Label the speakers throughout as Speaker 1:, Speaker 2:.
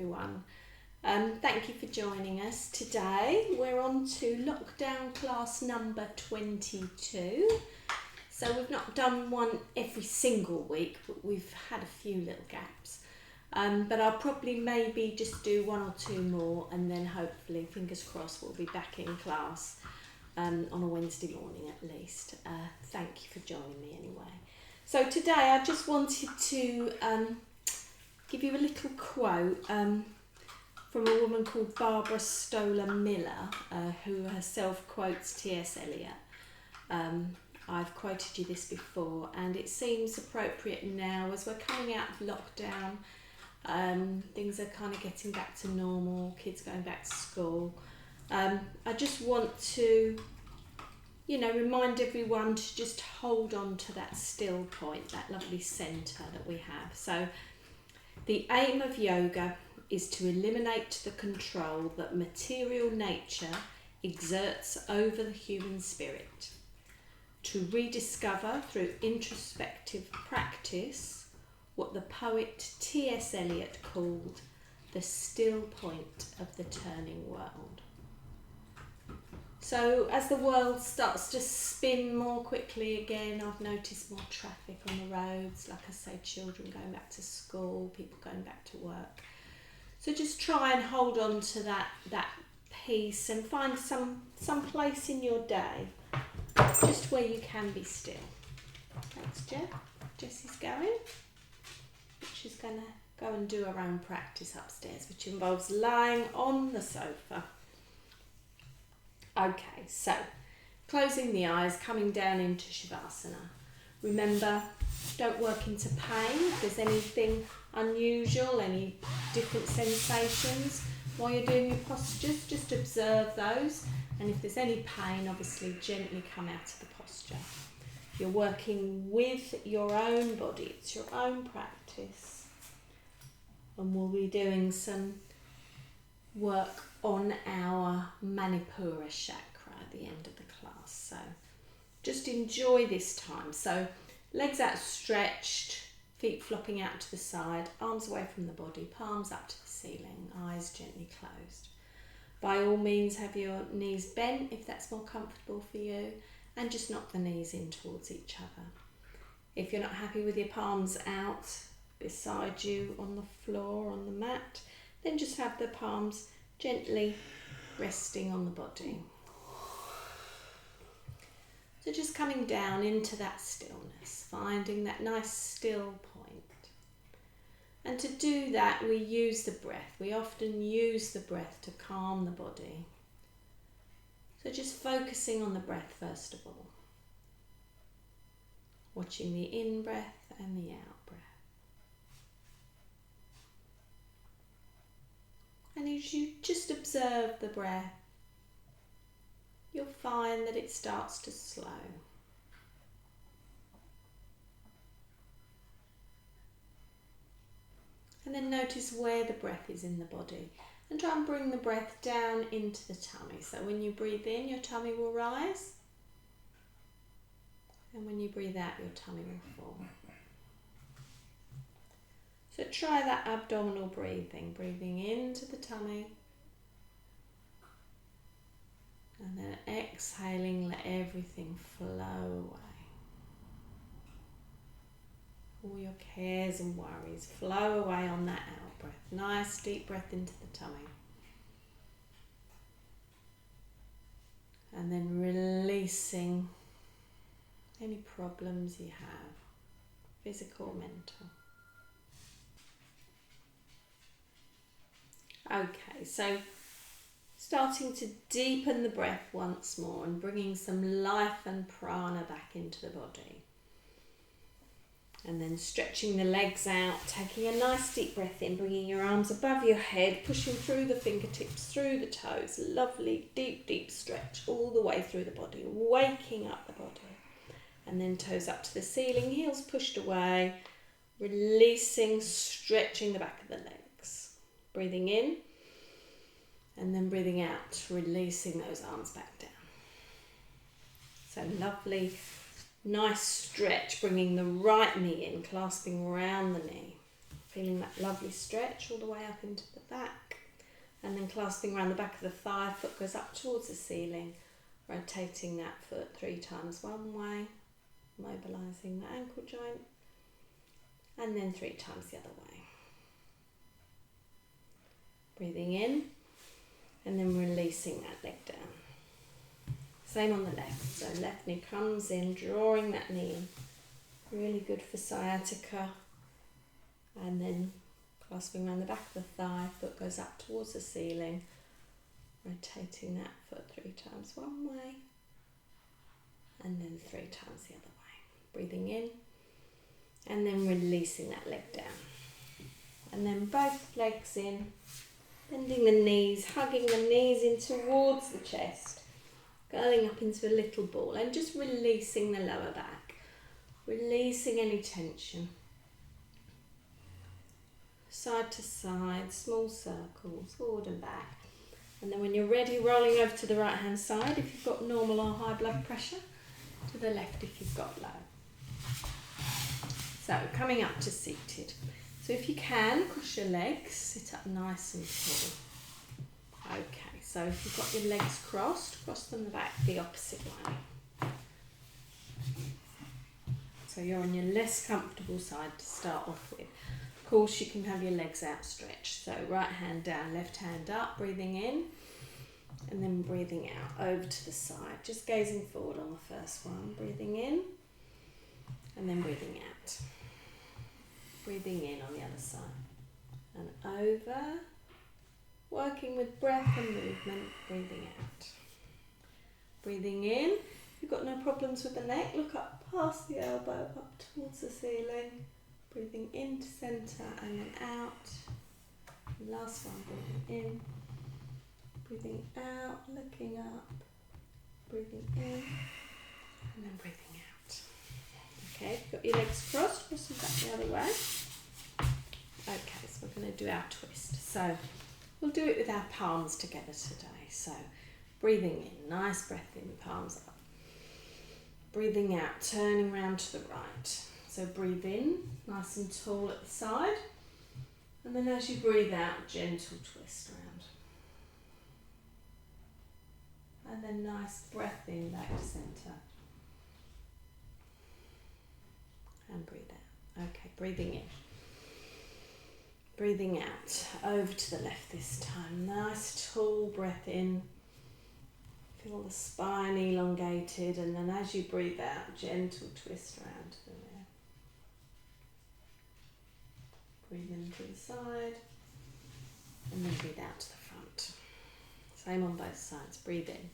Speaker 1: everyone. Thank you for joining us today. We're on to lockdown class number 22. So we've not done one every single week, but we've had a few little gaps. But I'll probably maybe just do one or two more, and then hopefully, fingers crossed, we'll be back in class on a Wednesday morning at least. Thank you for joining me anyway. So today I just wanted to give you a little quote from a woman called Barbara Stoller Miller, who herself quotes T.S. Eliot. I've quoted you this before, and it seems appropriate now as we're coming out of lockdown. Things are kind of getting back to normal, kids going back to school. I just want to, remind everyone to just hold on to that still point, that lovely centre that we have. So the aim of yoga is to eliminate the control that material nature exerts over the human spirit, to rediscover through introspective practice what the poet T.S. Eliot called the still point of the turning world. So as the world starts to spin more quickly again, I've noticed more traffic on the roads, like I say, children going back to school, people going back to work. So just try and hold on to that peace and find some place in your day just where you can be still. Thanks, Jeff. Jessie's going. She's going to go and do her own practice upstairs, which involves lying on the sofa. Okay, so closing the eyes, coming down into Shavasana. Remember, don't work into pain. If there's anything unusual, any different sensations while you're doing your postures, just observe those. And if there's any pain, obviously gently come out of the posture. You're working with your own body, it's your own practice. And we'll be doing some work on our Manipura chakra at the end of the class. So just enjoy this time. So legs out stretched, feet flopping out to the side, arms away from the body, palms up to the ceiling, eyes gently closed. By all means, have your knees bent if that's more comfortable for you, and just knock the knees in towards each other. If you're not happy with your palms out beside you on the floor, on the mat, then just have the palms gently resting on the body. So just coming down into that stillness, finding that nice still point. And to do that, we use the breath. We often use the breath to calm the body. So just focusing on the breath first of all. Watching the in-breath and the out-breath. And as you just observe the breath, you'll find that it starts to slow. And then notice where the breath is in the body. And try and bring the breath down into the tummy. So when you breathe in, your tummy will rise. And when you breathe out, your tummy will fall. So try that abdominal breathing. Breathing into the tummy. And then exhaling, let everything flow away. All your cares and worries flow away on that out breath. Nice deep breath into the tummy. And then releasing any problems you have, physical or mental. Okay, so starting to deepen the breath once more and bringing some life and prana back into the body. And then stretching the legs out, taking a nice deep breath in, bringing your arms above your head, pushing through the fingertips, through the toes. Lovely, deep, deep stretch all the way through the body, waking up the body. And then toes up to the ceiling, heels pushed away, releasing, stretching the back of the legs. Breathing in, and then breathing out, releasing those arms back down. So lovely. Nice stretch, bringing the right knee in, clasping around the knee. Feeling that lovely stretch all the way up into the back. And then clasping around the back of the thigh, foot goes up towards the ceiling, rotating that foot 3 times one way, mobilising the ankle joint, and then 3 times the other way. Breathing in, and then releasing that leg down. Same on the left, so left knee comes in, drawing that knee in. Really good for sciatica. And then clasping around the back of the thigh, foot goes up towards the ceiling, rotating that foot 3 times one way, and then 3 times the other way. Breathing in, and then releasing that leg down. And then both legs in, bending the knees, hugging the knees in towards the chest, going up into a little ball, and just releasing the lower back, releasing any tension. Side to side, small circles, forward and back. And then when you're ready, rolling over to the right hand side if you've got normal or high blood pressure, to the left if you've got low. So coming up to seated. So if you can, cross your legs, sit up nice and tall. Okay, so if you've got your legs crossed, cross them back the opposite way. So you're on your less comfortable side to start off with. Of course, you can have your legs outstretched. So right hand down, left hand up, breathing in, and then breathing out over to the side. Just gazing forward on the first one, breathing in, and then breathing out. Breathing in on the other side. And over, working with breath and movement, breathing out. Breathing in, if you've got no problems with the neck, look up past the elbow, up towards the ceiling. Breathing into centre and then out. Last one, breathing in. Breathing out, looking up. Breathing in and then breathing out. Okay, if you've got your legs crossed, cross them back the other way. Okay, so we're going to do our twist. So we'll do it with our palms together today. So breathing in, nice breath in, palms up. Breathing out, turning round to the right. So breathe in, nice and tall at the side. And then as you breathe out, gentle twist around. And then nice breath in, back to centre. And breathe out. Okay, breathing in. Breathing out, over to the left this time. Nice tall breath in. Feel the spine elongated, and then as you breathe out, gentle twist around to the rear. Breathe in to the side, and then breathe out to the front. Same on both sides. Breathe in.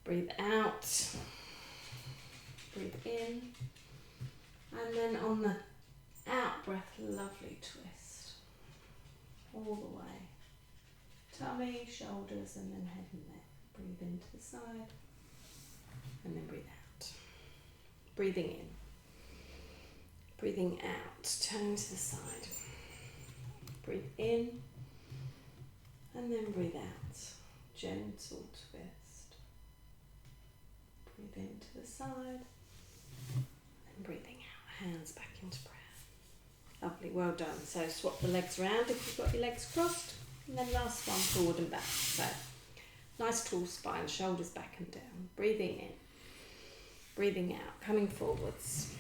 Speaker 1: Breathe out. Breathe in. And then on the out breath, lovely twist. All the way. Tummy, shoulders, and then head and neck. Breathe into the side, and then breathe out. Breathing in. Breathing out, turning to the side. Breathe in, and then breathe out. Gentle twist. Breathe into the side, and breathing out. Hands back into prayer. Lovely, well done. So swap the legs around if you've got your legs crossed. And then last one, forward and back. So nice tall spine, shoulders back and down. Breathing in. Breathing out, coming forwards.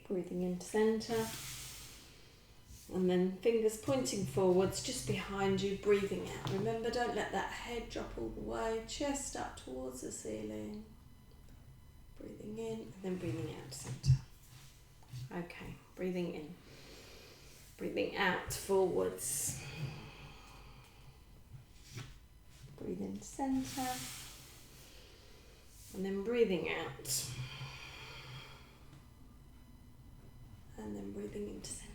Speaker 1: Breathing into centre. And then fingers pointing forwards, just behind you, breathing out. Remember, don't let that head drop all the way. Chest up towards the ceiling. Breathing in, and then breathing out to centre. Okay, breathing in. Breathing out, forwards. Breathe into centre. And then breathing out. And then breathing into centre.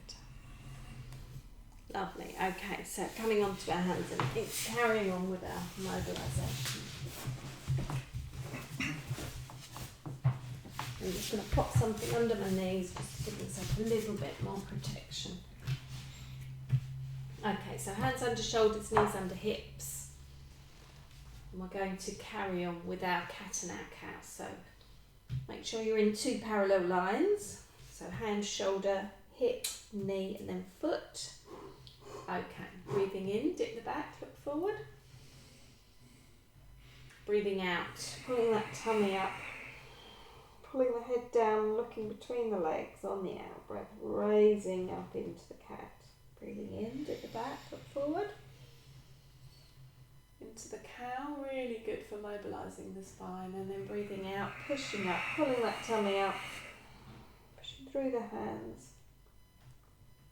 Speaker 1: Lovely. Okay, so coming onto our hands and feet, carrying on with our mobilisation. I'm just going to pop something under my knees just to give myself a little bit more protection. Okay, so hands under shoulders, knees under hips. And we're going to carry on with our cat and our cow. So make sure you're in 2 parallel lines. So hand, shoulder, hip, knee, and then foot. Okay, breathing in, dip the back, look forward. Breathing out, pulling that tummy up. Pulling the head down, looking between the legs on the out breath, raising up into the cat. Breathing in, dip the back, look forward. Into the cow, really good for mobilising the spine. And then breathing out, pushing up, pulling that tummy up, pushing through the hands.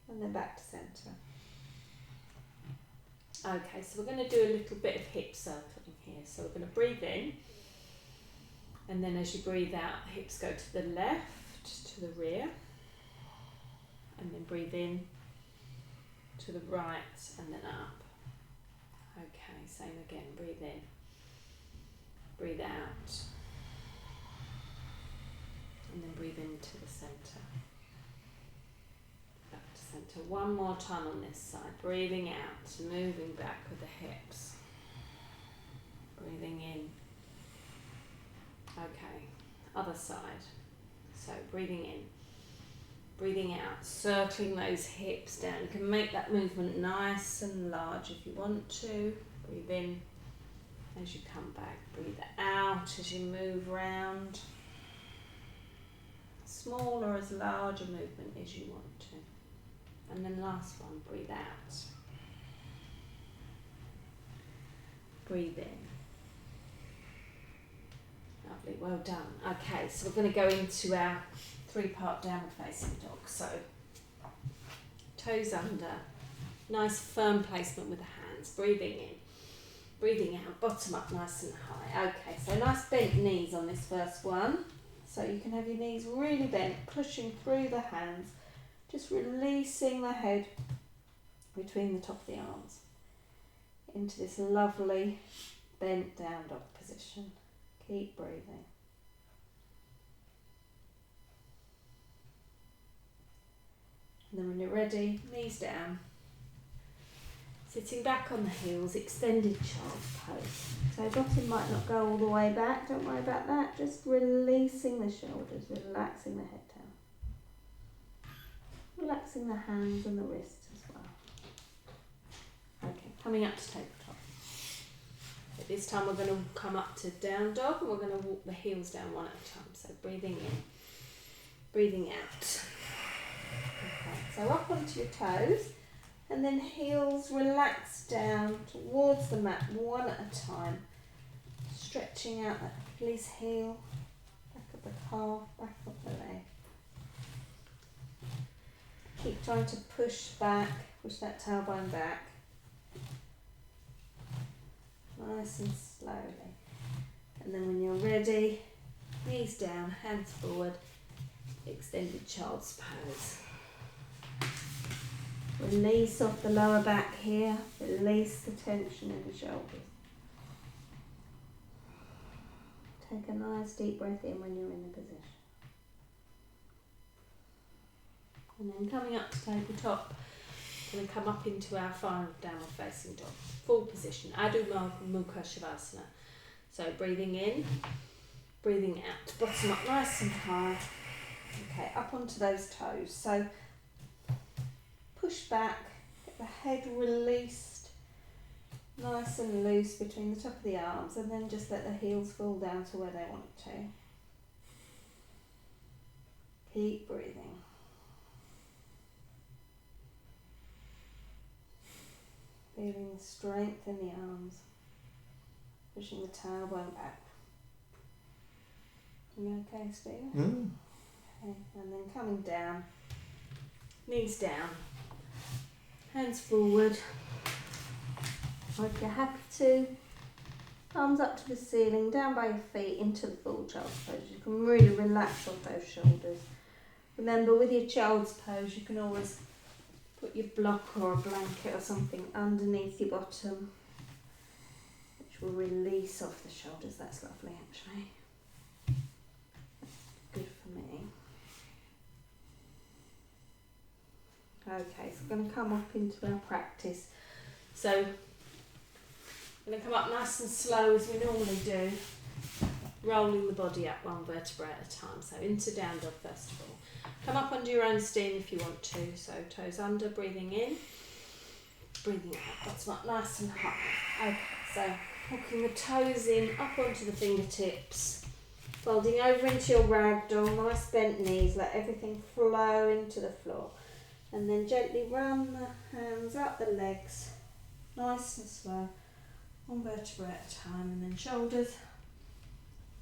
Speaker 1: And then back to centre. Okay, so we're going to do a little bit of hip circling here. So we're going to breathe in. And then as you breathe out, hips go to the left, to the rear. And then breathe in, to the right, and then up. Okay, same again. Breathe in. Breathe out. And then breathe into the centre. Back to centre. One more time on this side. Breathing out, moving back with the hips. Breathing in. Okay, other side. So breathing in, breathing out, circling those hips down. You can make that movement nice and large if you want to. Breathe in as you come back. Breathe out as you move round. Small or as large a movement as you want to. And then last one, breathe out. Breathe in. Lovely, well done. Okay, so we're going to go into our 3-part downward facing dog. So, toes under, nice firm placement with the hands, breathing in, breathing out, bottom up nice and high. Okay, so nice bent knees on this first one. So you can have your knees really bent, pushing through the hands, just releasing the head between the top of the arms into this lovely bent down dog position. Keep breathing. And then when you're ready, knees down. Sitting back on the heels, extended child's pose. So bottom might not go all the way back, don't worry about that. Just releasing the shoulders, relaxing the head down. Relaxing the hands and the wrists as well. Okay, coming up to tabletop. This time we're going to come up to down dog and we're going to walk the heels down one at a time. So breathing in, breathing out. Okay, so up onto your toes and then heels relax down towards the mat one at a time. Stretching out that Achilles heel, back of the calf, back of the leg. Keep trying to push back, push that tailbone back. Nice and slowly. And then when you're ready, knees down, hands forward, extended child's pose. Release off the lower back here, release the tension in the shoulders. Take a nice deep breath in when you're in the position. And then coming up to tabletop, we're going to come up into our final downward facing dog. Full position, Adho Mukha Shavasana. So breathing in, breathing out, bottom up nice and high. Okay, up onto those toes. So push back, get the head released, nice and loose between the top of the arms, and then just let the heels fall down to where they want to. Keep breathing. Feeling the strength in the arms, pushing the tailbone back. You okay, Steve?
Speaker 2: Mm.
Speaker 1: Okay, and then coming down, knees down, hands forward, like you're happy to. Arms up to the ceiling, down by your feet, into the full child's pose. You can really relax off those shoulders. Remember, with your child's pose, you can always put your block or a blanket or something underneath your bottom, which will release off the shoulders. That's lovely, actually. Good for me. Okay, so we're going to come up into our practice. So, we're going to come up nice and slow as we normally do. rolling the body up one vertebra at a time. So into down dog first of all. Come up under your own steam if you want to. So toes under, breathing in, breathing out. That's not nice and high. Okay, so hooking the toes in, up onto the fingertips, folding over into your ragdoll, nice bent knees, let everything flow into the floor. And then gently run the hands up the legs, nice and slow, one vertebra at a time, and then shoulders,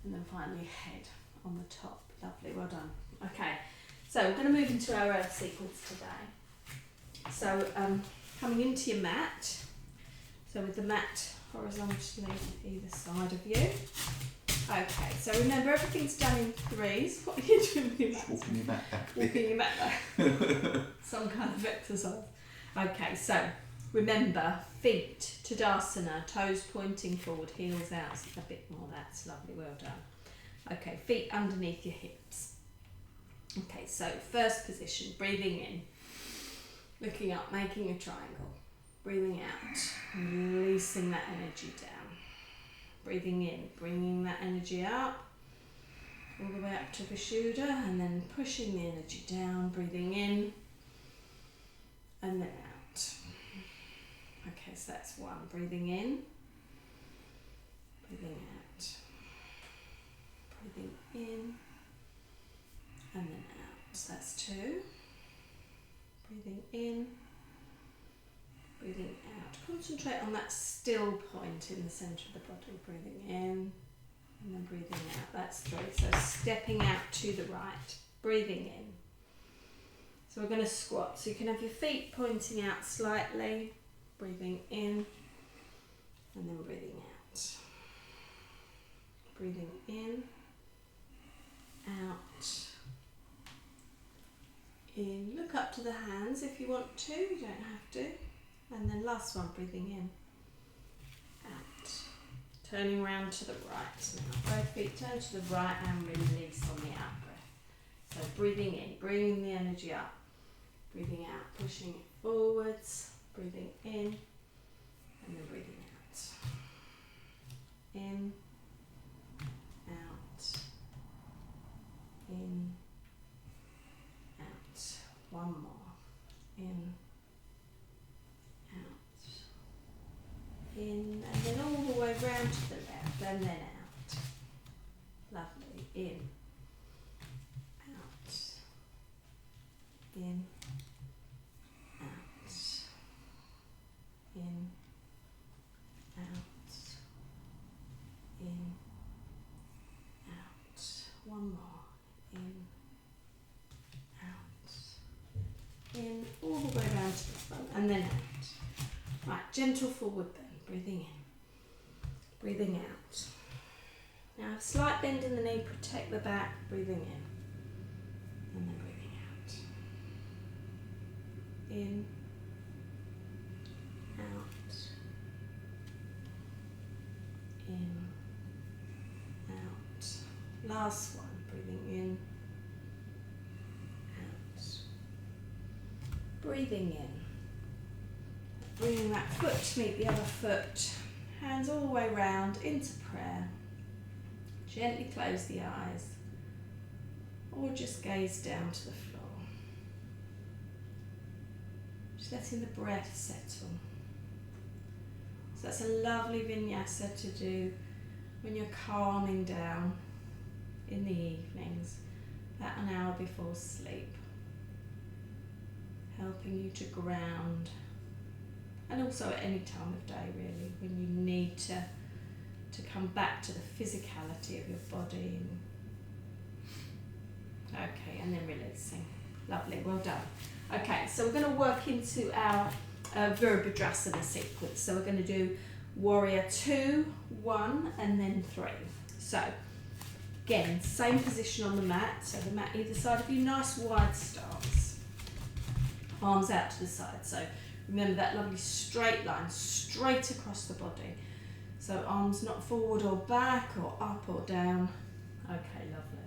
Speaker 1: and then finally head on the top. Lovely, well done. Okay, so we're going to move into our earth sequence today. So coming into your mat, so with the mat horizontally either side of you. Okay, so remember everything's done in threes. What are you doing with your mat?
Speaker 2: Walking your mat back.
Speaker 1: Walking your mat back. Some kind of exercise. Okay, so remember feet, Tadasana, toes pointing forward, heels out, a bit more. That's lovely, well done. Okay, feet underneath your hips. Okay, so first position, breathing in, looking up, making a triangle. Breathing out, releasing that energy down. Breathing in, bringing that energy up, all the way up to Vishuddha, and then pushing the energy down, breathing in, and then out. Okay, so that's one. Breathing in, breathing out, breathing in, and then out. So that's two. Breathing in, breathing out. Concentrate on that still point in the centre of the body. Breathing in and then breathing out. That's three. So stepping out to the right. Breathing in. So we're going to squat. So you can have your feet pointing out slightly. Breathing in and then breathing out. Breathing in, out, in. Look up to the hands if you want to. You don't have to. And then last one, breathing in, out. Turning around to the right now. Both feet turn to the right and release on the out breath. So breathing in, bringing the energy up. Breathing out, pushing it forwards. Breathing in and then breathing out. In, out, in, out. One more. In, in, and then all the way round to the left, and then out. Lovely. In, out, in, out, in, out, in, out. One more. In, out, in, all the way round to the front, and then out. Right, gentle forward then. Breathing in, breathing out. Now a slight bend in the knee, protect the back, breathing in, and then breathing out. In, out, in, out. Last one, breathing in, out. Breathing in. Bringing that foot to meet the other foot, hands all the way round into prayer. Gently close the eyes or just gaze down to the floor. Just letting the breath settle. So that's a lovely vinyasa to do when you're calming down in the evenings, about an hour before sleep, helping you to ground. And also at any time of day really, when you need to come back to the physicality of your body. Okay, and then releasing. Lovely, well done. Okay, so we're going to work into our Virabhadrasana sequence. So we're going to do warrior 2, 1 and then 3. So again, same position on the mat. So the mat either side of you, nice wide stance. Arms out to the side. So remember that lovely straight line, straight across the body. So arms not forward or back or up or down. Okay, lovely.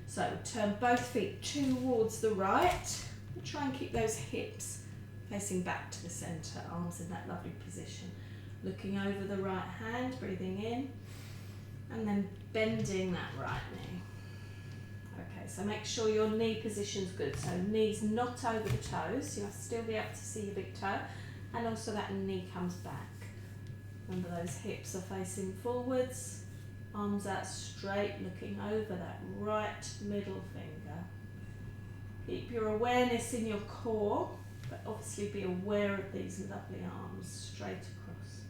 Speaker 1: So turn both feet towards the right. Try and keep those hips facing back to the centre, arms in that lovely position. Looking over the right hand, breathing in And then bending that right knee. Okay, so make sure your knee position's good. So knees not over the toes. You must still be able to see your big toe. And also that knee comes back. Remember those hips are facing forwards. Arms out straight, looking over that right middle finger. Keep your awareness in your core, but obviously be aware of these lovely arms straight across.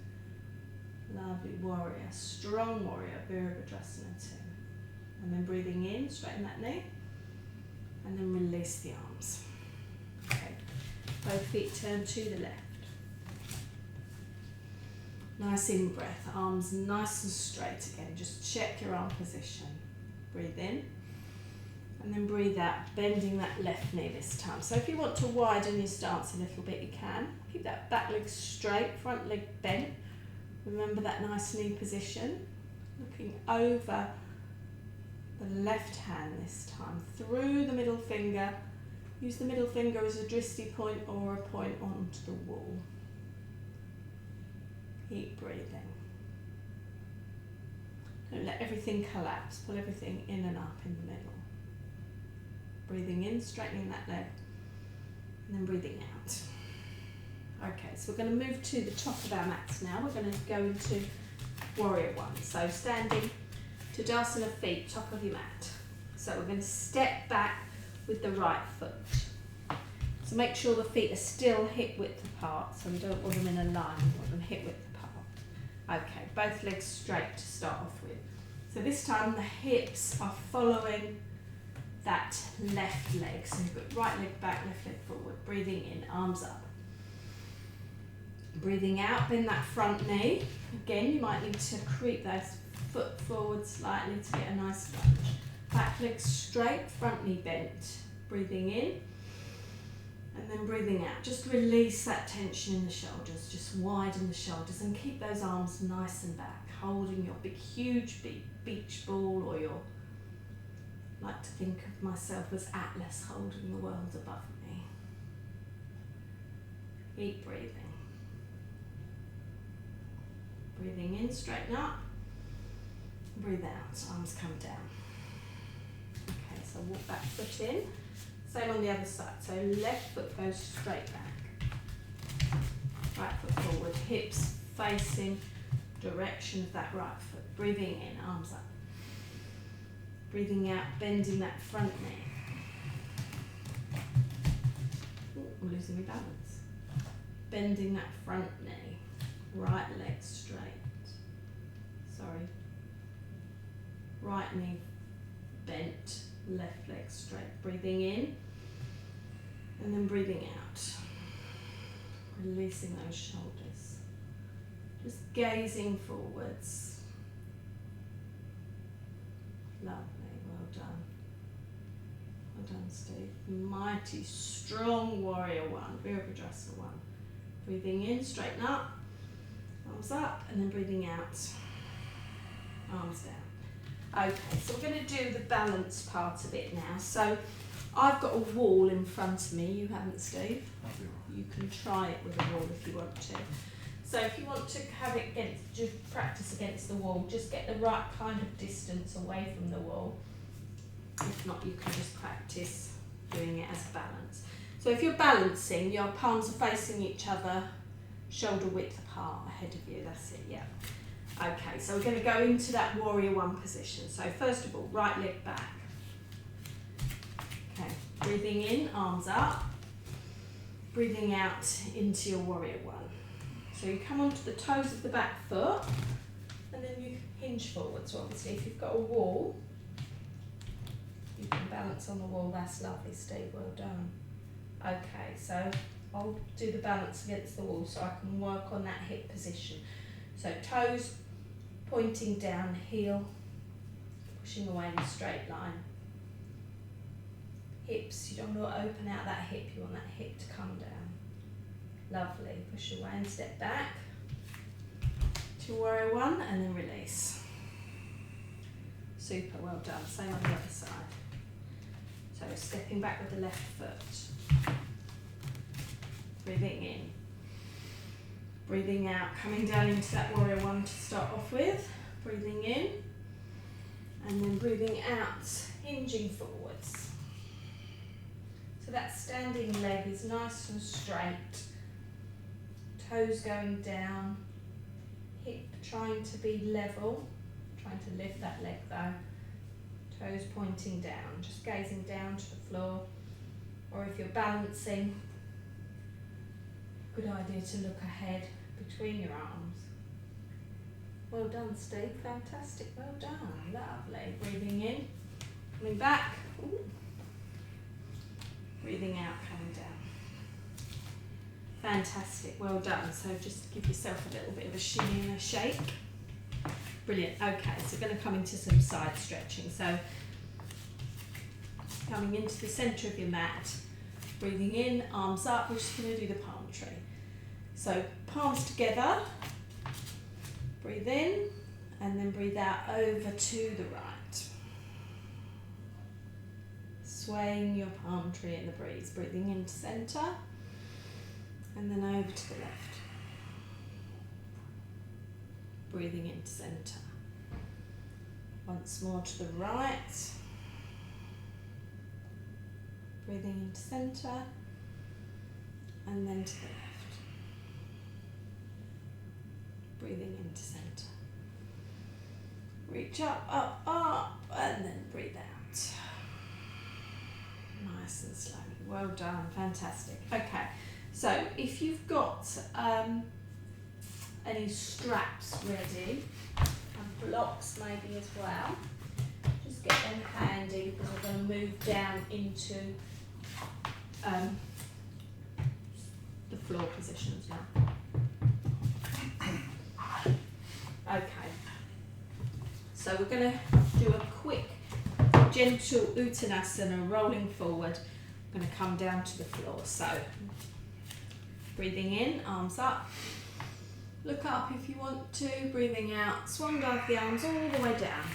Speaker 1: Lovely warrior, strong warrior, Virabhadrasana 2. And then breathing in, straighten that knee, and then release the arms. Okay, both feet turn to the left. Nice in breath, arms nice and straight again. Just check your arm position. Breathe in, and then breathe out, bending that left knee this time. So if you want to widen your stance a little bit, you can. Keep that back leg straight, front leg bent. Remember that nice knee position. Looking over the left hand this time, through the middle finger. Use the middle finger as a drishti point or a point onto the wall. Keep breathing. Don't let everything collapse. Pull everything in and up in the middle. Breathing in, straightening that leg, and then breathing out. Okay, so we're going to move to the top of our mats now. We're going to go into Warrior One. So standing Tadasana feet, top of your mat. So we're going to step back with the right foot. So make sure the feet are still hip width apart. So we don't want them in a line, we want them hip width apart. Okay, both legs straight to start off with. So this time the hips are following that left leg. So you've got right leg back, left leg forward. Breathing in, arms up. Breathing out, bend that front knee. Again, you might need to creep that foot forward slightly to get a nice lunge. Back leg straight, front knee bent. Breathing in, and then breathing out. Just release that tension in the shoulders. Just widen the shoulders and keep those arms nice and back. Holding your big, huge beach ball, or your, I like to think of myself as Atlas holding the world above me. Keep breathing. Breathing in, straighten up. Breathe out, arms come down. Okay, so walk back foot in. Same on the other side. So left foot goes straight back. Right foot forward, hips facing direction of that right foot. Breathing in, arms up. Breathing out, bending that front knee. Ooh, I'm losing my balance. Bending that front knee. Right leg straight. Sorry. Right knee bent, left leg straight. Breathing in, and then breathing out. Releasing those shoulders. Just gazing forwards. Lovely, well done. Well done, Steve. Mighty, strong warrior one, Virabhadrasana 1. Breathing in, straighten up, arms up, and then breathing out, arms down. Okay, so we're going to do the balance part of it now. So I've got a wall in front of me. You haven't, Steve? You can try it with a wall if you want to. So if you want to have it against, just practice against the wall, just get the right kind of distance away from the wall. If not, you can just practice doing it as a balance. So if you're balancing, your palms are facing each other, shoulder width apart ahead of you. That's it, yeah. Okay, so we're going to go into that Warrior One position. So first of all, right leg back. Okay, breathing in, arms up. Breathing out into your Warrior One. So you come onto the toes of the back foot, and then you hinge forward. So obviously if you've got a wall, you can balance on the wall. That's lovely, Steve, well done. Okay, so I'll do the balance against the wall so I can work on that hip position. So toes pointing down, heel pushing away in a straight line. Hips, you don't want to open out that hip, you want that hip to come down. Lovely, push away and step back to Warrior One and then release. Super, well done. Same on the other side. So stepping back with the left foot. Breathing in. Breathing out, coming down into that Warrior One to start off with. Breathing in. And then breathing out, hinging forwards. So that standing leg is nice and straight. Toes going down, hip trying to be level, trying to lift that leg though. Toes pointing down, just gazing down to the floor. Or if you're balancing, good idea to look ahead between your arms. Well done, Steve, fantastic, well done, lovely. Breathing in, coming back. Ooh. Breathing out, coming down. Fantastic, well done. So just give yourself a little bit of a shimmy and a shake. Brilliant, okay, so we're going to come into some side stretching. So coming into the centre of your mat, breathing in, arms up, we're just going to do the palm tree. So palms together, breathe in, and then breathe out over to the right. Swaying your palm tree in the breeze, breathing into centre, and then over to the left. Breathing into centre. Once more to the right. Breathing into centre, and then to the left. Breathing into centre. Reach up, up, up, and then breathe out. Nice and slowly. Well done, fantastic. Okay, so if you've got any straps ready, and blocks maybe as well, just get them handy because we're going to move down into the floor positions now. Okay, so we're going to do a quick gentle uttanasana, rolling forward. I'm going to come down to the floor. So breathing in, arms up, look up if you want to, breathing out, swan dive the arms all the way down.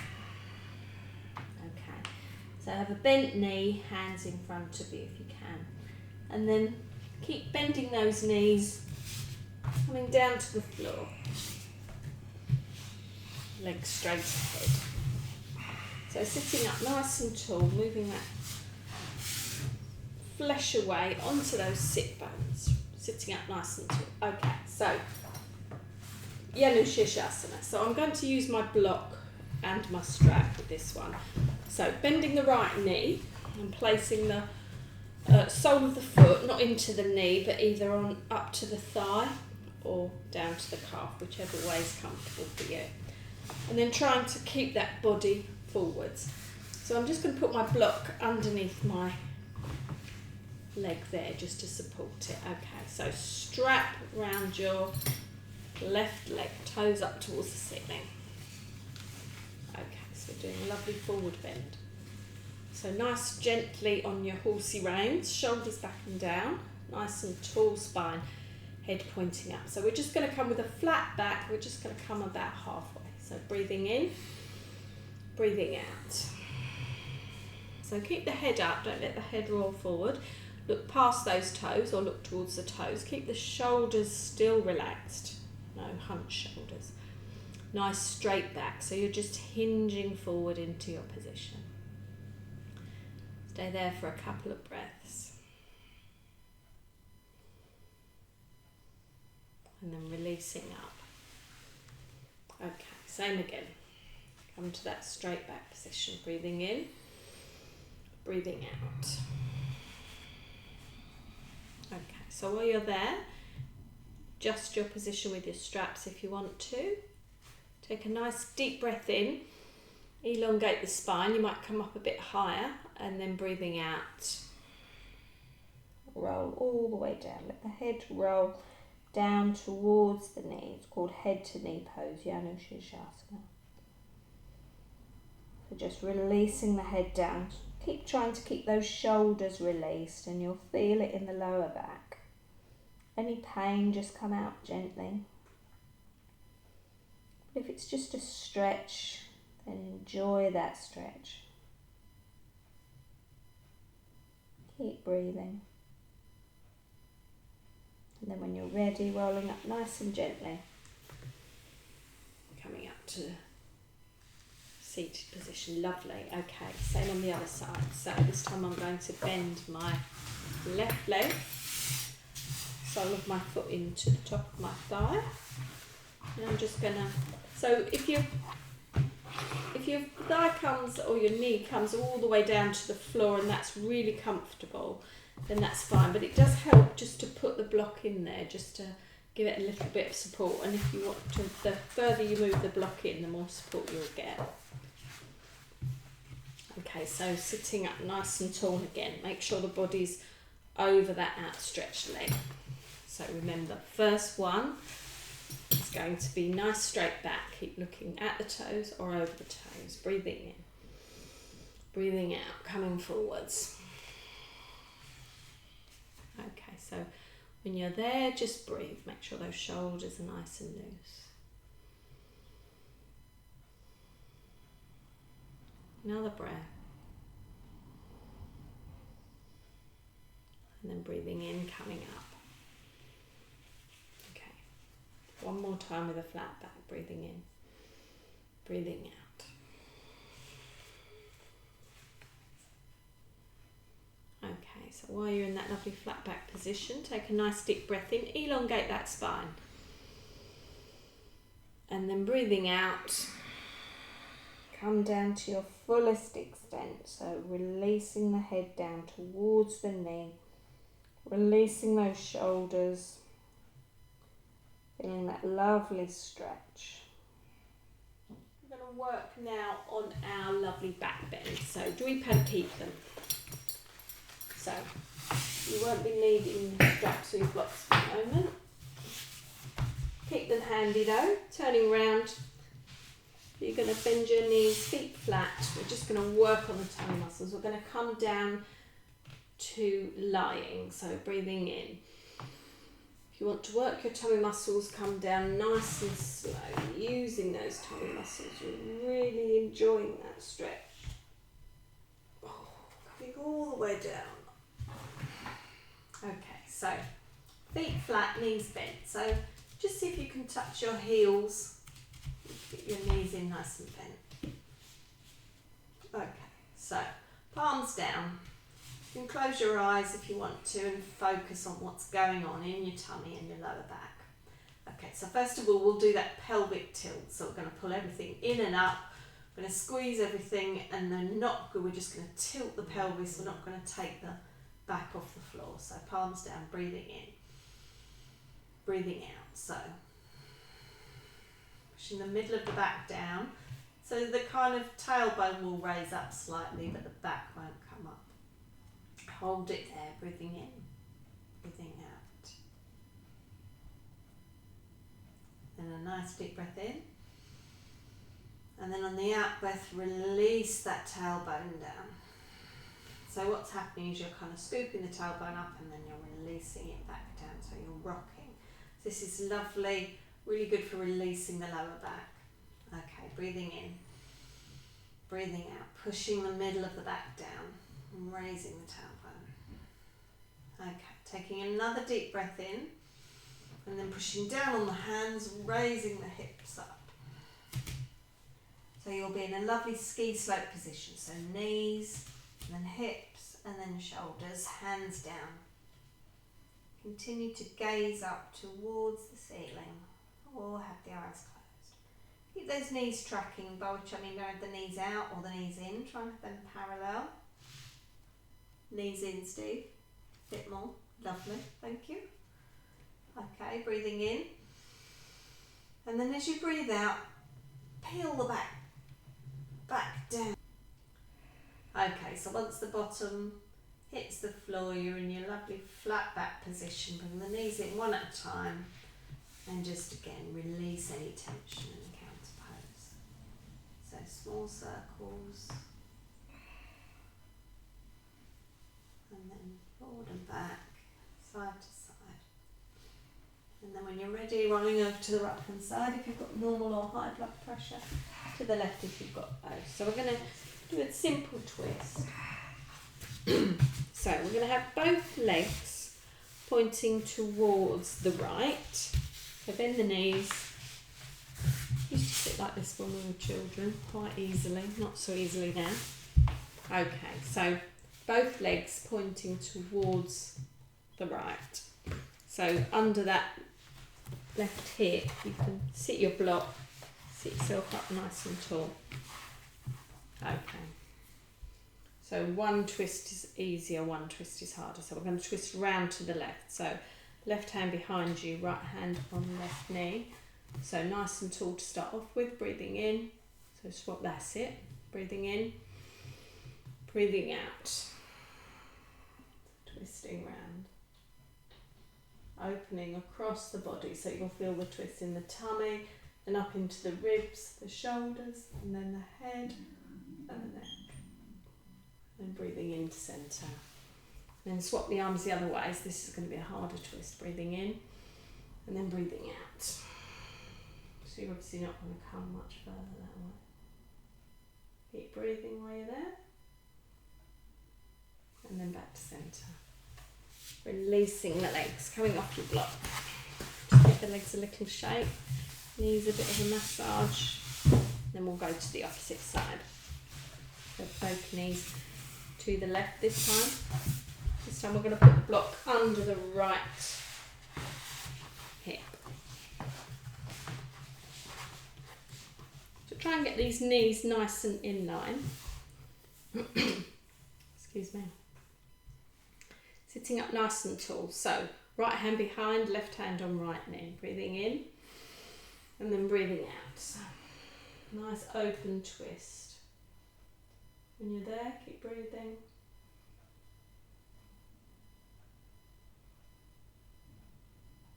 Speaker 1: Okay, so have a bent knee, hands in front of you if you can, and then keep bending those knees, coming down to the floor, legs straight ahead. So sitting up nice and tall, moving that flesh away onto those sit bones, sitting up nice and tall. Okay, so Shirshasana. So I'm going to use my block and my strap with this one. So bending the right knee and placing the sole of the foot, not into the knee, but either on up to the thigh or down to the calf, whichever way is comfortable for you. And then trying to keep that body forwards. So I'm just going to put my block underneath my leg there just to support it. Okay, so strap round your left leg, toes up towards the ceiling. Okay, so we're doing a lovely forward bend. So nice gently on your horsey reins, shoulders back and down, nice and tall spine, head pointing up. So we're just going to come with a flat back, we're just going to come about halfway. So breathing in, breathing out. So keep the head up, don't let the head roll forward. Look past those toes or look towards the toes. Keep the shoulders still relaxed, no hunched shoulders. Nice straight back, so you're just hinging forward into your position. Stay there for a couple of breaths. And then releasing up. Okay, same again. Come to that straight back position, breathing in, breathing out. Okay, so while you're there, adjust your position with your straps if you want to. Take a nice deep breath in, elongate the spine, you might come up a bit higher, and then breathing out, roll all the way down. Let the head roll down towards the knee. It's called head to knee pose, Shirshasana. So just releasing the head down. Keep trying to keep those shoulders released and you'll feel it in the lower back. Any pain, just come out gently. If it's just a stretch, then enjoy that stretch. Keep breathing. And then when you're ready, rolling up nice and gently. Coming up to seated position. Lovely. Okay, same on the other side. So this time I'm going to bend my left leg, sole of my foot into the top of my thigh. And I'm just gonna, so if your thigh comes or your knee comes all the way down to the floor and that's really comfortable, then that's fine. But it does help just to put the block in there, just to give it a little bit of support. And if you want to, the further you move the block in, the more support you'll get. Okay, so sitting up nice and tall again. Make sure the body's over that outstretched leg. So remember, first one is going to be nice straight back. Keep looking at the toes or over the toes. Breathing in, breathing out, coming forwards. Okay, so when you're there, just breathe. Make sure those shoulders are nice and loose. Another breath. And then breathing in, coming up. Okay. One more time with a flat back. Breathing in, breathing out. Okay, so while you're in that lovely flat back position, take a nice deep breath in, elongate that spine. And then breathing out, come down to your fullest extent. So releasing the head down towards the knee, releasing those shoulders, feeling that lovely stretch. We're going to work now on our lovely back bend. So dweep and keep them. So you won't be needing straps or your blocks for the moment. Keep them handy though, turning round. You're going to bend your knees, feet flat. We're just going to work on the tummy muscles. We're going to come down to lying, so breathing in. If you want to work your tummy muscles, come down nice and slow, using those tummy muscles. You're really enjoying that stretch. Coming all the way down. Okay, so feet flat, knees bent. So just see if you can touch your heels. Get your knees in nice and bent. Okay, so palms down. You can close your eyes if you want to and focus on what's going on in your tummy and your lower back. Okay, so first of all, we'll do that pelvic tilt. So we're going to pull everything in and up. We're going to squeeze everything and then not good. We're just going to tilt the pelvis. We're not going to take the back off the floor. So palms down, breathing in, breathing out. So pushing the middle of the back down. So the kind of tailbone will raise up slightly, but the back won't come up. Hold it there, breathing in, breathing out. Then a nice deep breath in. And then on the out breath, release that tailbone down. So what's happening is you're kind of scooping the tailbone up and then you're releasing it back down. So you're rocking. This is lovely, really good for releasing the lower back. Okay, breathing in, breathing out, pushing the middle of the back down and raising the tailbone. Okay, taking another deep breath in and then pushing down on the hands, raising the hips up. So you'll be in a lovely ski slope position. So knees, and then hips, and then shoulders, hands down. Continue to gaze up towards the ceiling or have the eyes closed. Keep those knees tracking, by which I mean don't have the knees out or the knees in. Try and have them parallel. Knees in, Steve. A bit more. Lovely. Thank you. Okay, breathing in. And then as you breathe out, peel the back down. Okay, so once the bottom hits the floor, you're in your lovely flat back position. Bring the knees in one at a time. And just again, release any tension in the counter pose. So small circles. And then forward and back, side to side. And then when you're ready, rolling over to the right hand side if you've got normal or high blood pressure, to the left if you've got both. So we're going to do a simple twist. So we're going to have both legs pointing towards the right. So bend the knees. Used to sit it like this when we were children, quite easily, not so easily now. Okay, so both legs pointing towards the right. So under that left hip, you can sit your block, sit yourself up nice and tall. Okay. So one twist is easier, one twist is harder. So we're going to twist round to the left. So left hand behind you, right hand on left knee. So nice and tall to start off with, breathing in. So swap, that's it. Breathing in, breathing out. Twisting round. Opening across the body, so you'll feel the twist in the tummy and up into the ribs, the shoulders, and then the head and the neck. And breathing into centre. Then swap the arms the other way, so this is going to be a harder twist. Breathing in and then breathing out. So you're obviously not going to come much further that way. Keep breathing while you're there. And then back to centre. Releasing the legs, coming off your block. Just give the legs a little shake. Knees a bit of a massage. Then we'll go to the opposite side. So both knees to the left this time. This time we're going to put the block under the right hip. So try and get these knees nice and in line. Excuse me. Sitting up nice and tall. So right hand behind, left hand on right knee. Breathing in and then breathing out. So, nice open twist. When you're there, keep breathing.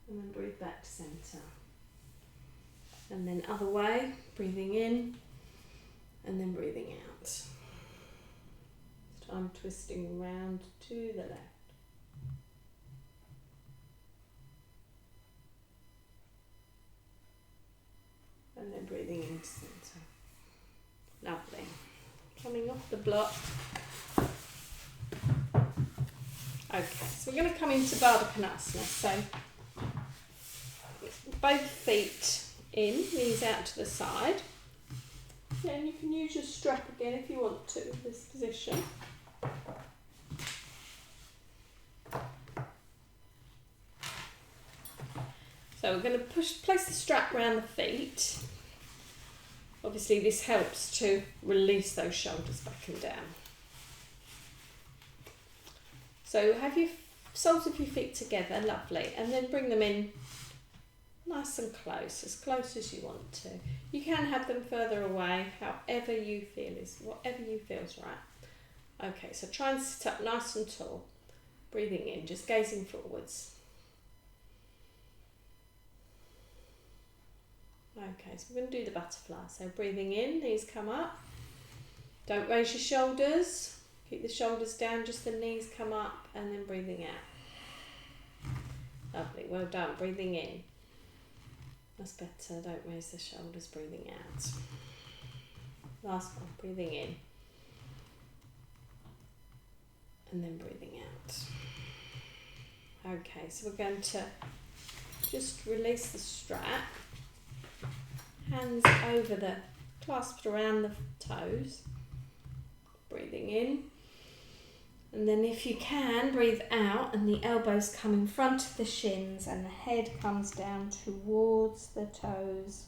Speaker 1: And then breathe back to centre. And then other way, breathing in and then breathing out. This time twisting around to the left. And then breathing into centre. Lovely. Coming off the block. Okay, so we're going to come into Baddha Konasana. So both feet in, knees out to the side. Yeah, and you can use your strap again if you want to in this position. So we're going to place the strap around the feet. Obviously this helps to release those shoulders back and down. So have your soles of your feet together, lovely, and then bring them in nice and close as you want to. You can have them further away, however you feel whatever you feel's right. Okay, so try and sit up nice and tall, breathing in, just gazing forwards. Okay, so we're going to do the butterfly. So breathing in, knees come up. Don't raise your shoulders. Keep the shoulders down, just the knees come up, and then breathing out. Lovely, well done. Breathing in. That's better. Don't raise the shoulders, breathing out. Last one, breathing in. And then breathing out. Okay, so we're going to just release the strap. Hands over the, clasped around the toes. Breathing in. And then if you can, breathe out and the elbows come in front of the shins and the head comes down towards the toes.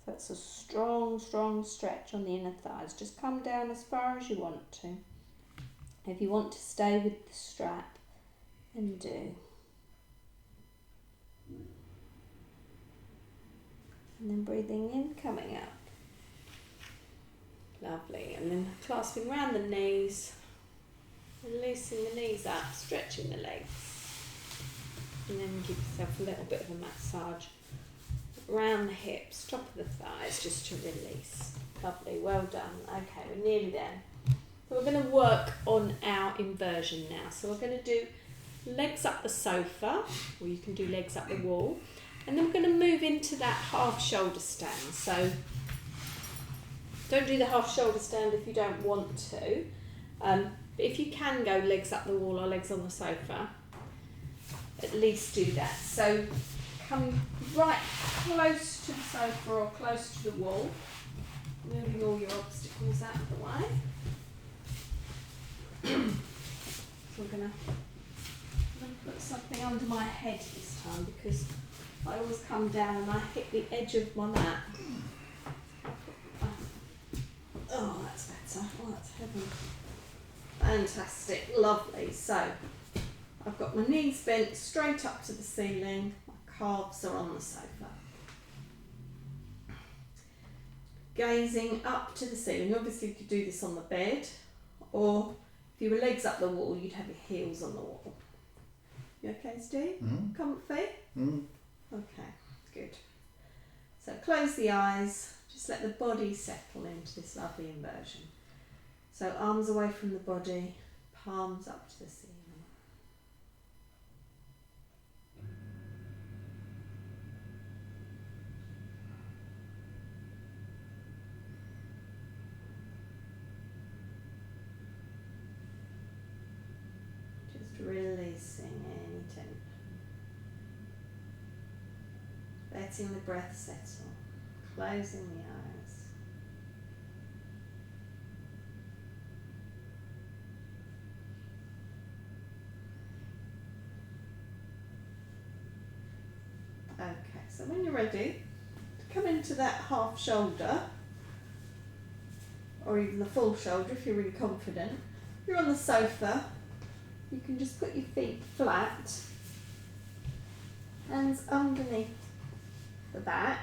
Speaker 1: So it's a strong, strong stretch on the inner thighs. Just come down as far as you want to. If you want to stay with the strap, then do. And then breathing in, coming up. Lovely. And then clasping around the knees, releasing the knees up, stretching the legs. And then give yourself a little bit of a massage around the hips, top of the thighs, just to release. Lovely, well done. Okay, we're nearly there. So we're going to work on our inversion now. So we're going to do legs up the sofa, or you can do legs up the wall. And then we're going to move into that half shoulder stand. So don't do the half shoulder stand if you don't want to. But if you can go legs up the wall or legs on the sofa, at least do that. So coming right close to the sofa or close to the wall, moving all your obstacles out of the way. So I'm going to put something under my head this time because I always come down and I hit the edge of my mat. Oh, that's better. Oh, that's heaven. Fantastic, lovely. So I've got my knees bent straight up to the ceiling, my calves are on the sofa. Gazing up to the ceiling. Obviously you could do this on the bed, or if you were legs up the wall, you'd have your heels on the wall. You okay, Steve?
Speaker 2: Mm.
Speaker 1: Comfy?
Speaker 2: Mm.
Speaker 1: Okay, good. So close the eyes, just let the body settle into this lovely inversion. So arms away from the body, palms up to the ceiling. Just releasing any tension. Letting the breath settle, closing the eyes. Okay, so when you're ready, come into that half shoulder, or even the full shoulder if you're really confident. You're on the sofa, you can just put your feet flat, hands underneath the back,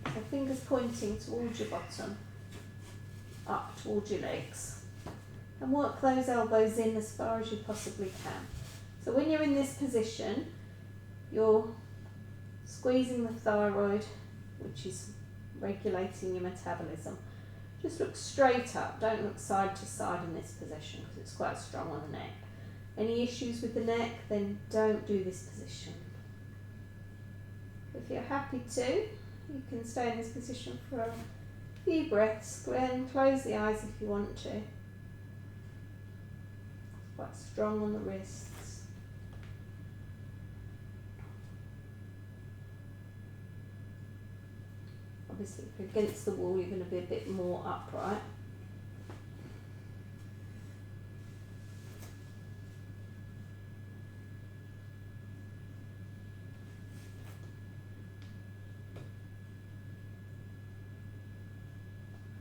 Speaker 1: so fingers pointing towards your bottom, up towards your legs, and work those elbows in as far as you possibly can. So when you're in this position, you're squeezing the thyroid, which is regulating your metabolism. Just look straight up, don't look side to side in this position because it's quite strong on the neck. Any issues with the neck, then don't do this position. If you're happy to, you can stay in this position for a few breaths. Go ahead and close the eyes if you want to. It's quite strong on the wrists. Obviously, if you're against the wall, you're going to be a bit more upright.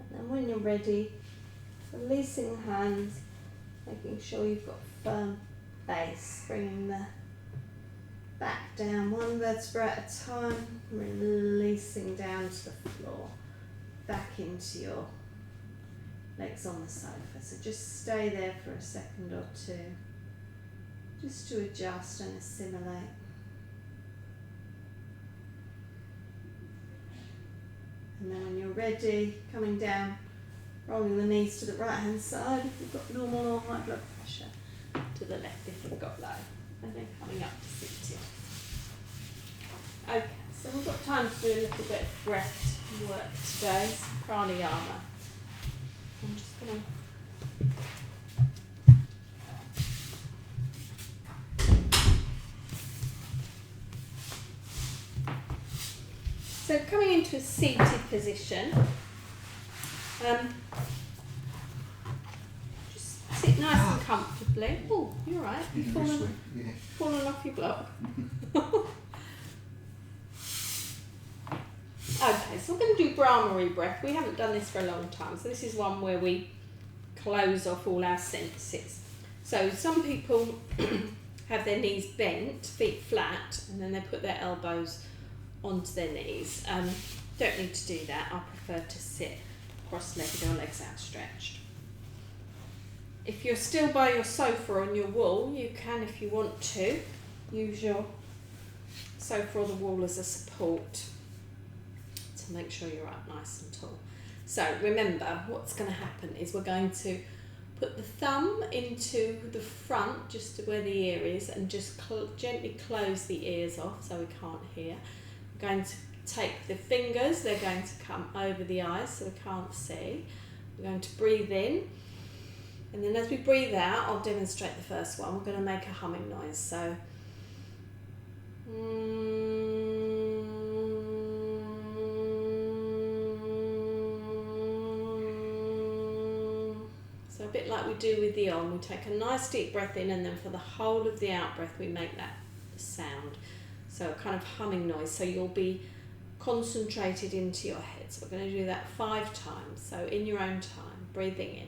Speaker 1: And then when you're ready, releasing the hands, making sure you've got firm base, bringing the back down one vertebra at a time, releasing down to the floor, back into your legs on the sofa. So just stay there for a second or two, just to adjust and assimilate. And then when you're ready, coming down, rolling the knees to the right hand side if you've got normal or high blood pressure, to the left if you've got low, and then coming up to sit here. Okay, so we've got time to do a little bit of breath work today, some pranayama. I'm just going to... So coming into a seated position, just sit nice and comfortably. Oh, you're right, you've fallen off your block. Okay, so we're going to do Brahmari breath. We haven't done this for a long time, so this is one where we close off all our senses. So some people have their knees bent, feet flat, and then they put their elbows onto their knees. Don't need to do that. I prefer to sit cross-legged or legs outstretched. If you're still by your sofa or on your wall, you can, if you want to, use your sofa or the wall as a support. Make sure you're up nice and tall. So remember, what's going to happen is we're going to put the thumb into the front, just to where the ear is, and just gently close the ears off so we can't hear. We're going to take the fingers, they're going to come over the eyes so we can't see. We're going to breathe in, and then as we breathe out, I'll demonstrate the first one. We're going to make a humming noise. So a bit like we do with the on, we take a nice deep breath in, and then for the whole of the out breath we make that sound. So a kind of humming noise, so you'll be concentrated into your head. So we're going to do that 5 times. So in your own time, breathing in.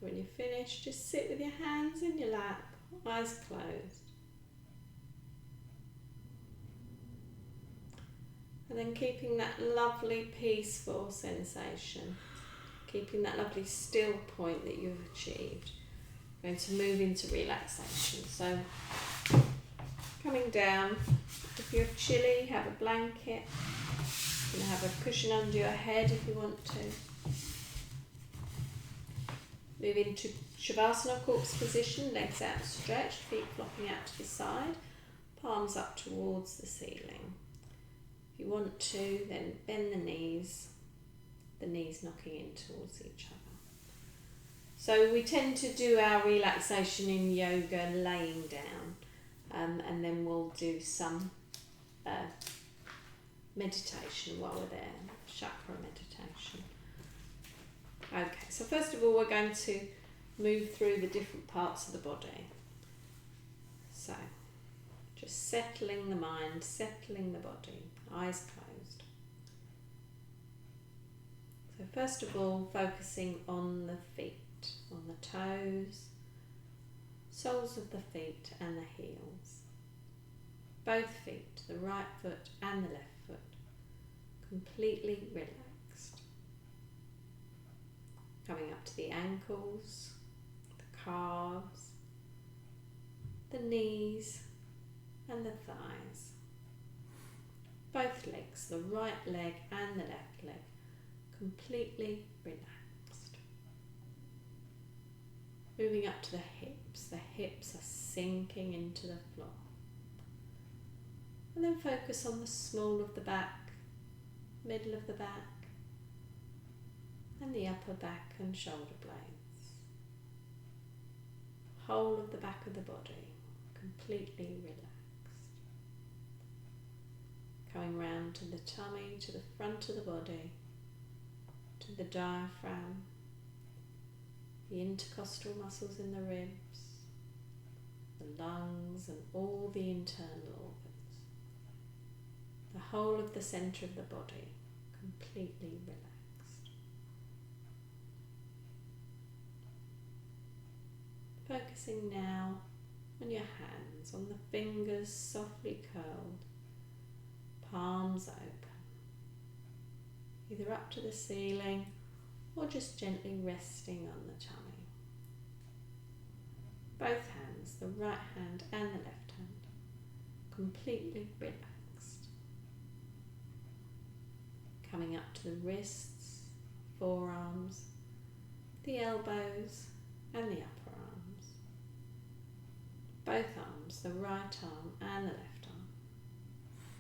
Speaker 1: When you're finished, just sit with your hands in your lap, eyes closed. And then keeping that lovely peaceful sensation, keeping that lovely still point that you've achieved. We're going to move into relaxation. So coming down, if you're chilly, have a blanket. You can have a cushion under your head if you want to. Move into Shavasana, corpse position, legs outstretched, feet flopping out to the side, palms up towards the ceiling. If you want to, then bend the knees knocking in towards each other. So we tend to do our relaxation in yoga laying down, and then we'll do some meditation while we're there, chakra meditation. Okay, so first of all we're going to move through the different parts of the body. So just settling the mind, settling the body, eyes closed. So first of all, focusing on the feet, on the toes, soles of the feet and the heels. Both feet, the right foot and the left foot, completely relaxed. Coming up to the ankles, the calves, the knees and the thighs. Both legs, the right leg and the left leg, completely relaxed. Moving up to the hips are sinking into the floor. And then focus on the small of the back, middle of the back, and the upper back and shoulder blades. Whole of the back of the body, completely relaxed. Coming round to the tummy, to the front of the body, to the diaphragm, the intercostal muscles in the ribs, the lungs and all the internal organs. The whole of the centre of the body, completely relaxed. Focusing now on your hands, on the fingers softly curled, palms open, either up to the ceiling or just gently resting on the tummy. Both hands, the right hand and the left hand, completely relaxed. Coming up to the wrists, forearms, the elbows and the upper arms. Both arms, the right arm and the left arm,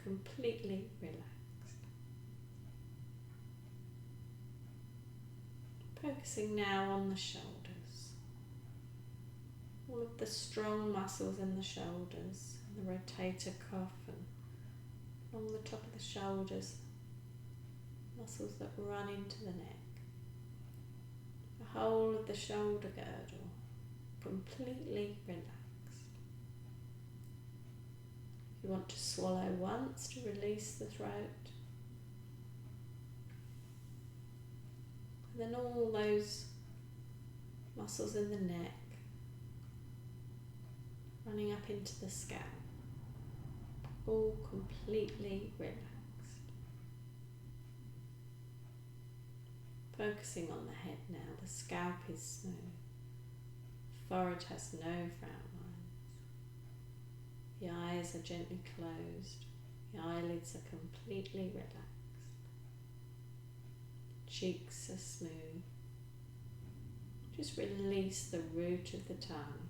Speaker 1: completely relaxed. Focusing now on the shoulders. All of the strong muscles in the shoulders, the rotator cuff and along the top of the shoulders, muscles that run into the neck. The whole of the shoulder girdle, completely relaxed. If you want to swallow once to release the throat, And then all those muscles in the neck running up into the scalp, all completely relaxed. Focusing on the head now, the scalp is smooth, forehead has no frown lines, the eyes are gently closed, the eyelids are completely relaxed, cheeks are smooth. Just release the root of the tongue,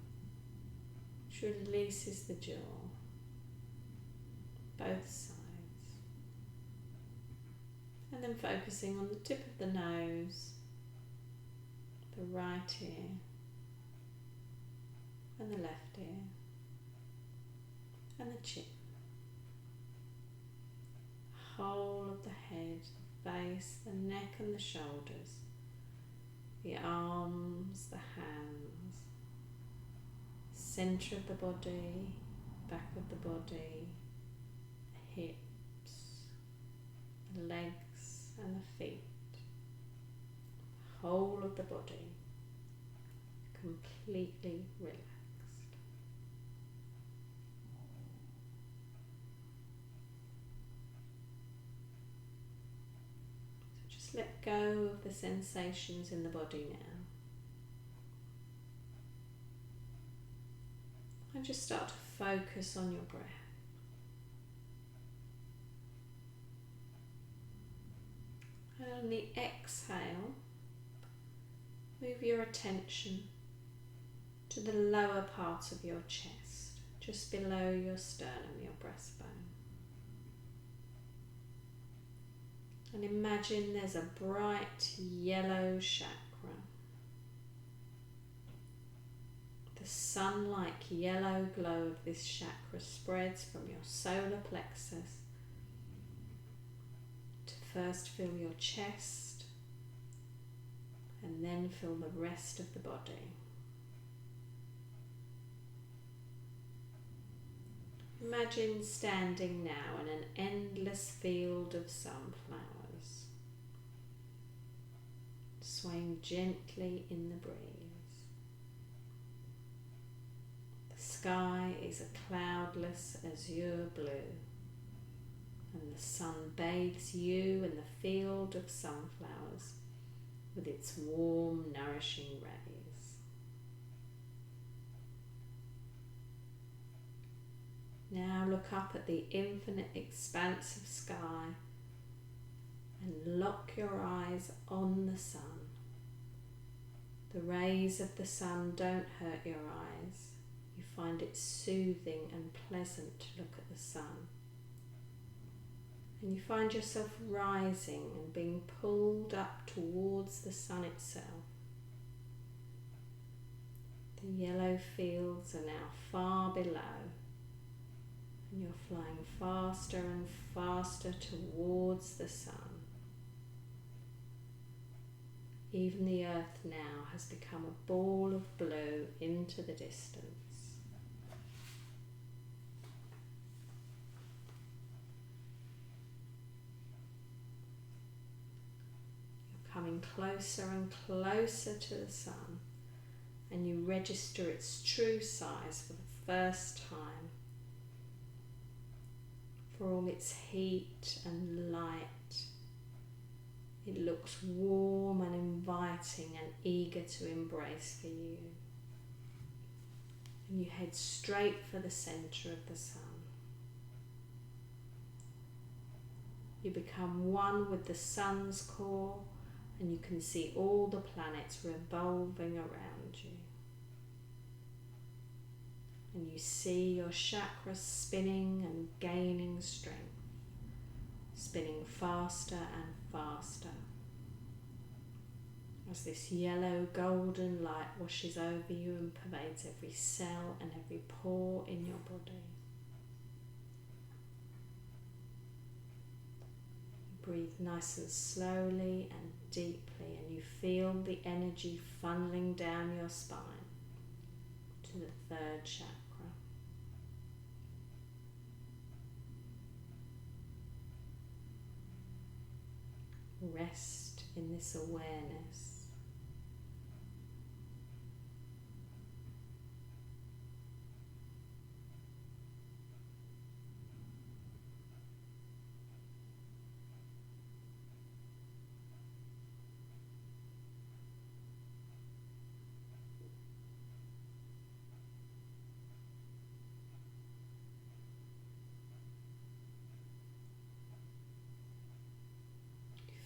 Speaker 1: which releases the jaw, both sides. And then focusing on the tip of the nose, the right ear, and the left ear, and the chin. Whole of the head, the face, the neck and the shoulders, the arms, the hands, centre of the body, back of the body, the hips, the legs and the feet, whole of the body, completely relaxed. So just let go of the sensations in the body now. And just start to focus on your breath. And on the exhale, move your attention to the lower part of your chest, just below your sternum, your breastbone. And imagine there's a bright yellow chakra. The sun-like yellow glow of this chakra spreads from your solar plexus to first fill your chest and then fill the rest of the body. Imagine standing now in an endless field of sunflowers, swaying gently in the breeze. The sky is a cloudless azure blue, and the sun bathes you in the field of sunflowers with its warm, nourishing rays. Now look up at the infinite expanse of sky and lock your eyes on the sun. The rays of the sun don't hurt your eyes. You find it soothing and pleasant to look at the sun. And you find yourself rising and being pulled up towards the sun itself. The yellow fields are now far below, and you're flying faster and faster towards the sun. Even the earth now has become a ball of blue into the distance. You're coming closer and closer to the sun, and you register its true size for the first time. For all its heat and light, it looks warm and inviting and eager to embrace for you. And you head straight for the centre of the sun. You become one with the sun's core, and you can see all the planets revolving around you. And you see your chakras spinning and gaining strength, spinning faster and faster as this yellow golden light washes over you and pervades every cell and every pore in your body. You breathe nice and slowly and deeply, and you feel the energy funneling down your spine to the third chakra. Rest in this awareness.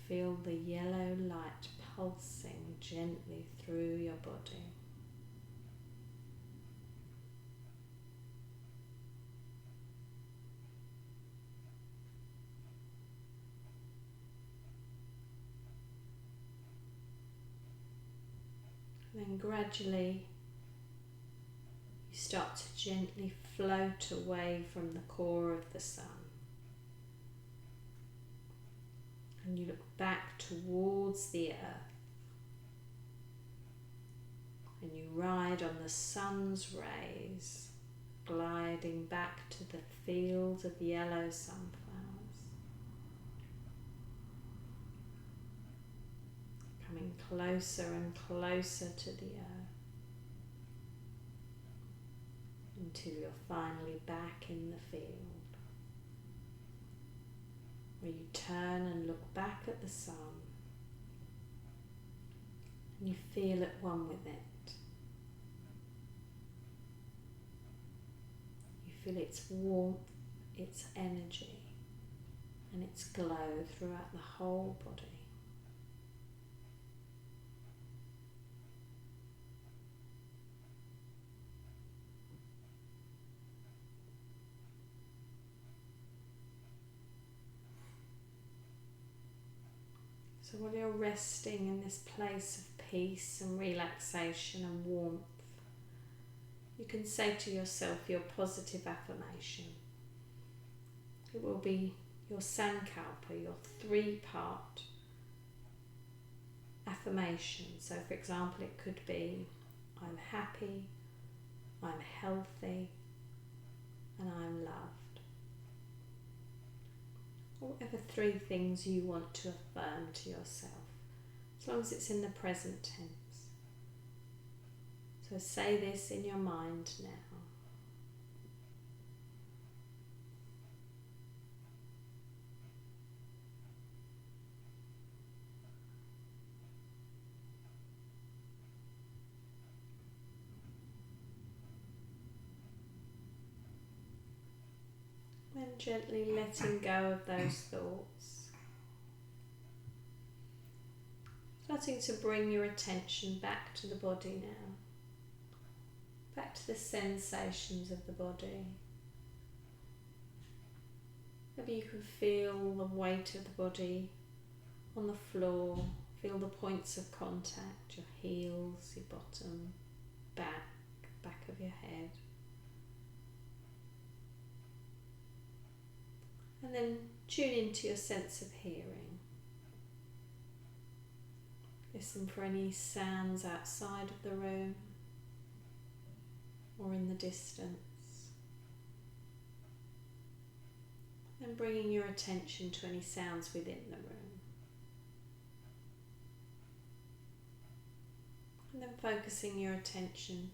Speaker 1: Feel the yellow light pulsing gently through your body. And then gradually you start to gently float away from the core of the sun. And you look back towards the earth. And you ride on the sun's rays, gliding back to the field of yellow sunflowers. Coming closer and closer to the earth until you're finally back in the field, where you turn and look back at the sun and you feel at one with it. You feel its warmth, its energy and its glow throughout the whole body. So while you're resting in this place of peace and relaxation and warmth, you can say to yourself your positive affirmation. It will be your sankalpa, your 3-part affirmation. So for example, it could be, I'm happy, I'm healthy, and I'm loved. Whatever 3 things you want to affirm to yourself, as long as it's in the present tense. So say this in your mind now. Then gently letting go of those thoughts. Starting to bring your attention back to the body now. Back to the sensations of the body. Maybe you can feel the weight of the body on the floor. Feel the points of contact, your heels, your bottom, back of your head. And then tune into your sense of hearing. Listen for any sounds outside of the room or in the distance. And bringing your attention to any sounds within the room. And then focusing your attention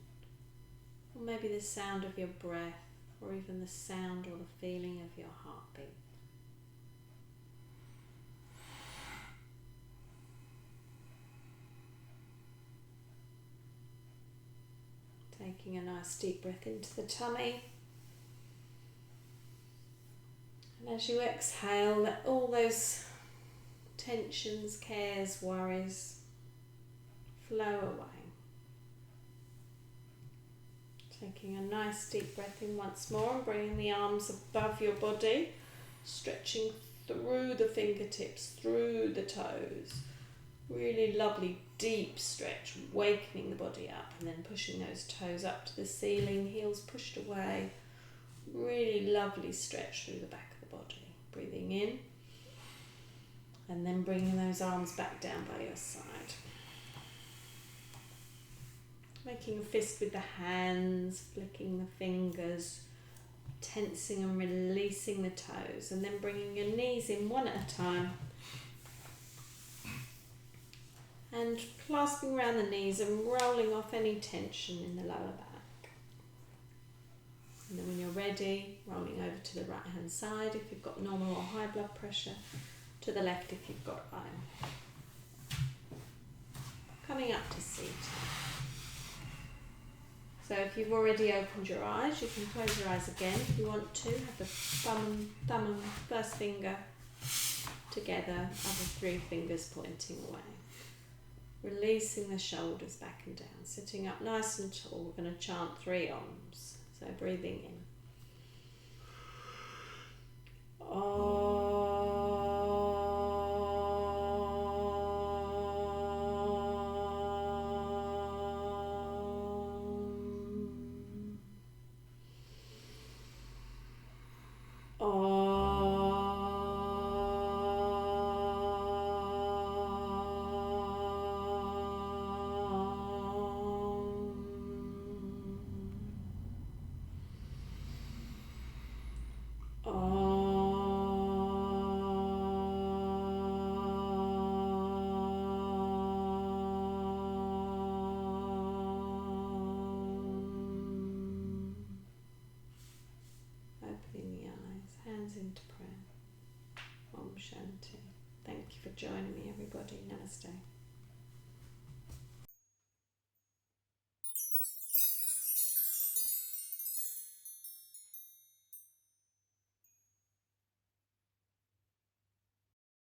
Speaker 1: on maybe the sound of your breath, or even the sound or the feeling of your heartbeat. Taking a nice deep breath into the tummy. And as you exhale, let all those tensions, cares, worries flow away. Taking a nice deep breath in once more and bringing the arms above your body, stretching through the fingertips, through the toes. Really lovely deep stretch, wakening the body up and then pushing those toes up to the ceiling, heels pushed away. Really lovely stretch through the back of the body. Breathing in and then bringing those arms back down by your side. Making a fist with the hands, flicking the fingers, tensing and releasing the toes, and then bringing your knees in one at a time. And clasping around the knees and rolling off any tension in the lower back. And then when you're ready, rolling over to the right hand side if you've got normal or high blood pressure, to the left if you've got low. Coming up to seated. So if you've already opened your eyes, you can close your eyes again if you want to. Have the thumb and first finger together, other three fingers pointing away. Releasing the shoulders back and down. Sitting up nice and tall, we're going to chant 3 Oms. So breathing in.